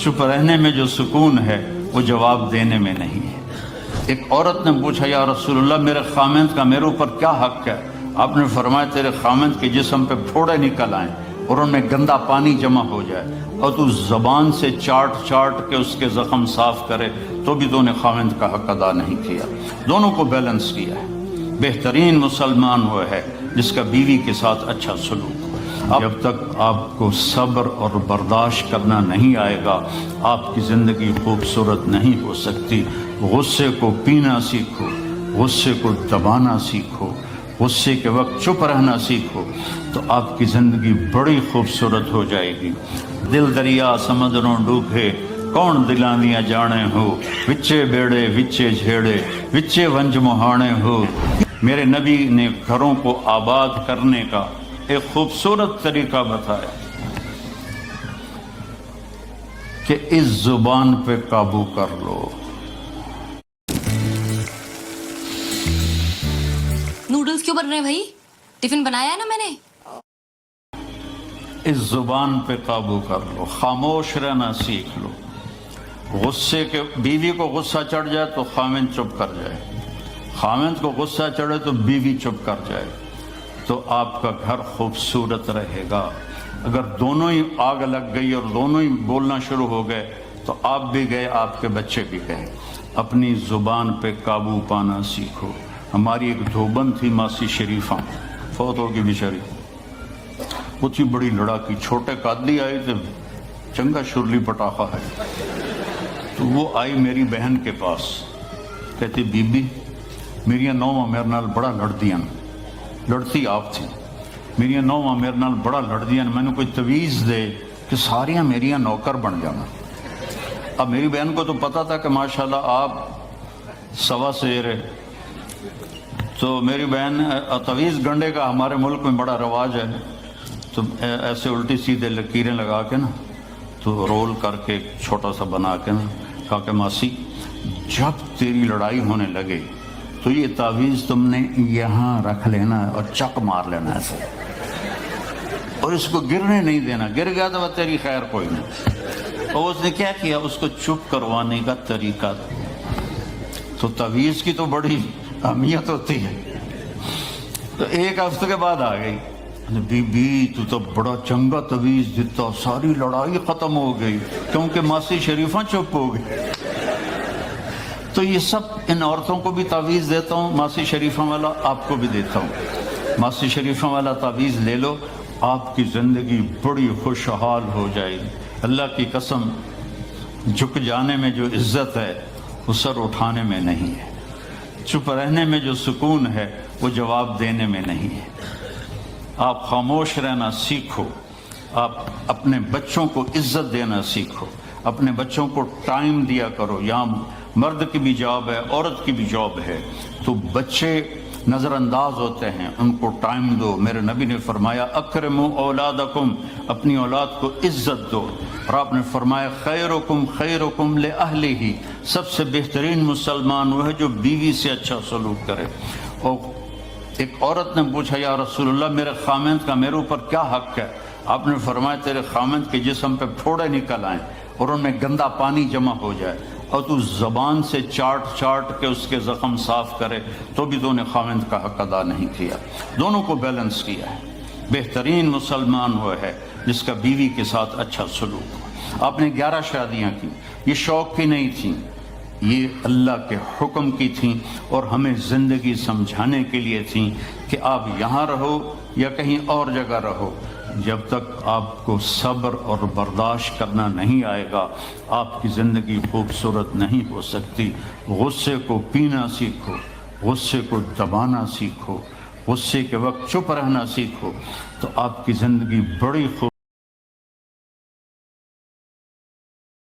चुप रहने में जो सुकून है वो जवाब देने में नहीं है। एक औरत ने पूछा, या रसूलुल्लाह मेरे खामिंद का मेरे ऊपर क्या हक है? आपने फरमाया तेरे खामिंद के जिस्म पे फोड़े निकल आए और उनमें गंदा पानी जमा हो जाए और तू ज़बान से चाट चाट के उसके ज़ख्म साफ करे तो भी तूने खामिंद का हक अदा नहीं किया। दोनों को बैलेंस किया है। बेहतरीन मुसलमान वो है जिसका बीवी के साथ अच्छा सलूक हो। जब तक आपको सब्र और बर्दाश्त करना नहीं आएगा आपकी ज़िंदगी खूबसूरत नहीं हो सकती। गुस्से को पीना सीखो, गुस्से को दबाना सीखो, गुस्से के वक्त चुप रहना सीखो तो आपकी ज़िंदगी बड़ी खूबसूरत हो जाएगी। दिल दरिया समंदरों डूबे कौन दिलानिया जाने हो, विच्चे बेड़े विच्चे झेड़े विच्चे वंज मुहाने हो। मेरे नबी ने घरों को आबाद करने का एक खूबसूरत तरीका बताया कि इस जुबान पे काबू कर लो। नूडल्स क्यों बन रहे हैं भाई? टिफिन बनाया है ना मैंने। इस जुबान पे काबू कर लो, खामोश रहना सीख लो। गुस्से के बीवी को गुस्सा चढ़ जाए तो खामिंद चुप कर जाए, खामिंद को गुस्सा चढ़े तो बीवी चुप कर जाए तो आपका घर खूबसूरत रहेगा। अगर दोनों ही आग लग गई और दोनों ही बोलना शुरू हो गए तो आप भी गए, आपके बच्चे भी गए। अपनी ज़ुबान पे काबू पाना सीखो। हमारी एक धोबन थी मासी शरीफा, फौत होगी बेचारी, उतनी बड़ी लड़ाकी, छोटे कादली आए थे, चंगा शुरली पटाखा है। तो वो आई मेरी बहन के पास, कहती बीबी मेरिया नौवां मेरे नाल बड़ा लड़दियां, लड़ती आप थी, मेरिया नौवां मेरे नाल बड़ा लड़दियां, मैंने कोई तवीज़ दे कि सारियां मेरिया नौकर बन जाना। अब मेरी बहन को तो पता था कि माशाल्लाह आप सवा शेर है, तो मेरी बहन तवीज़ गंडे का हमारे मुल्क में बड़ा रवाज है, तो ऐसे उल्टी सीधे लकीरें लगा के ना, तो रोल करके छोटा सा बना के ना, कहा कि मासी जब तेरी लड़ाई होने लगे तो ये तावीज़ तुमने यहाँ रख लेना और चक मार लेना ऐसे, और इसको गिरने नहीं देना, गिर गया तो वह तेरी खैर कोई नहीं। और उसने क्या किया, उसको चुप करवाने का तरीका। तो तावीज़ की तो बड़ी अहमियत होती है। तो एक हफ्ते के बाद आ गई, बीबी तू तो बड़ा चंगा तवीज़ दिता, सारी लड़ाई ख़त्म हो गई क्योंकि मासी शरीफा चुप हो गई। तो ये सब इन औरतों को भी तावीज़ देता हूँ, मासी शरीफा वाला आपको भी देता हूँ। मासी शरीफा वाला तावीज़ ले लो, आपकी ज़िंदगी बड़ी खुशहाल हो जाएगी। अल्लाह की कसम, झुक जाने में जो इज़्ज़त है वो सर उठाने में नहीं है। चुप रहने में जो सुकून है वो जवाब देने में नहीं है। आप खामोश रहना सीखो, आप अपने बच्चों को इज़्ज़त देना सीखो, अपने बच्चों को टाइम दिया करो। यहाँ मर्द की भी जॉब है, औरत की भी जॉब है, तो बच्चे नज़रअंदाज होते हैं, उनको टाइम दो। मेरे नबी ने फरमाया अकरमु औलादकुम, अपनी औलाद को इज़्ज़त दो। और आपने फरमाया खैरुकुम खैरुकुम ले अहलिही, सबसे बेहतरीन मुसलमान वो है जो बीवी से अच्छा सलूक करे। और एक औरत ने पूछा, या रसूलुल्लाह मेरे खामिंद का मेरे ऊपर क्या हक है? आपने फरमाया तेरे खामिंद के जिस्म पे फोड़े निकल आए और उनमें गंदा पानी जमा हो जाए और तू ज़बान से चाट चाट के उसके ज़ख्म साफ करे तो भी तूने खामिंद का हक अदा नहीं किया। दोनों को बैलेंस किया है। बेहतरीन मुसलमान वो है जिसका बीवी के साथ अच्छा सलूक हो। आपने 11 शादियाँ की, ये शौक़ की नहीं थी, ये अल्लाह के हुक्म की थी और हमें ज़िंदगी समझाने के लिए थी कि आप यहाँ रहो या कहीं और जगह रहो। जब तक आपको सब्र और बर्दाश्त करना नहीं आएगा आपकी ज़िंदगी खूबसूरत नहीं हो सकती। गुस्से को पीना सीखो, गुस्से को दबाना सीखो, गुस्से के वक्त चुप रहना सीखो तो आपकी ज़िंदगी बड़ी खूब